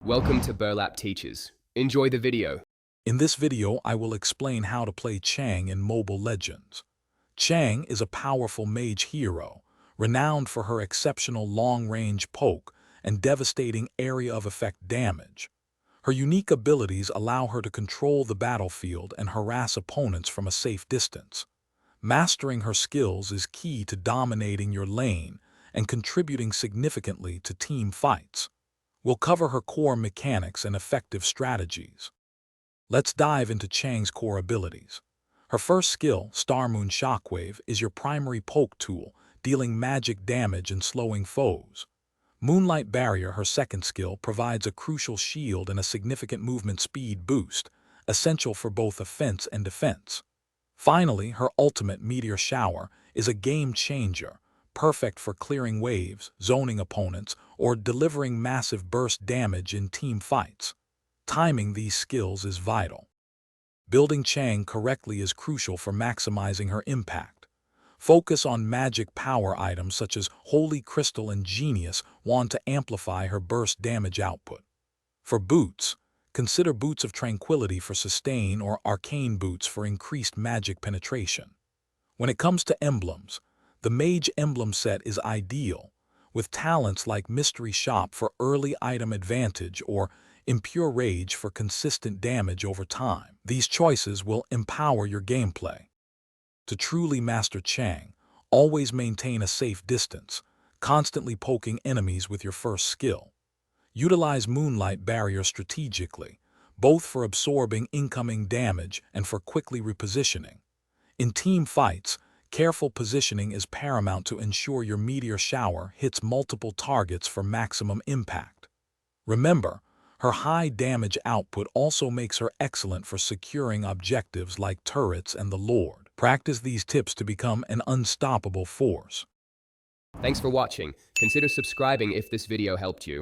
Welcome to Burlap Teachers. Enjoy the video. In this video, I will explain how to play Chang in Mobile Legends. Chang is a powerful mage hero, renowned for her exceptional long-range poke and devastating area of effect damage. Her unique abilities allow her to control the battlefield and harass opponents from a safe distance. Mastering her skills is key to dominating your lane and contributing significantly to team fights. We'll cover her core mechanics and effective strategies. Let's dive into Chang's core abilities. Her first skill, Star Moon Shockwave, is your primary poke tool, dealing magic damage and slowing foes. Moonlight Barrier, her second skill, provides a crucial shield and a significant movement speed boost, essential for both offense and defense. Finally, her ultimate, Meteor Shower, is a game changer, perfect for clearing waves, zoning opponents, or delivering massive burst damage in team fights. Timing these skills is vital. Building Chang correctly is crucial for maximizing her impact. Focus on magic power items such as Holy Crystal and Genius Wand to amplify her burst damage output. For boots, consider Boots of Tranquility for sustain or Arcane Boots for increased magic penetration. When it comes to emblems, the Mage Emblem set is ideal, with talents like Mystery Shop for early item advantage or Impure Rage for consistent damage over time. These choices will empower your gameplay. To truly master Chang, always maintain a safe distance, constantly poking enemies with your first skill. Utilize Moonlight Barrier strategically, both for absorbing incoming damage and for quickly repositioning. In team fights, careful positioning is paramount to ensure your Meteor Shower hits multiple targets for maximum impact. Remember, her high damage output also makes her excellent for securing objectives like turrets and the Lord. Practice these tips to become an unstoppable force. Thanks for watching. Consider subscribing if this video helped you.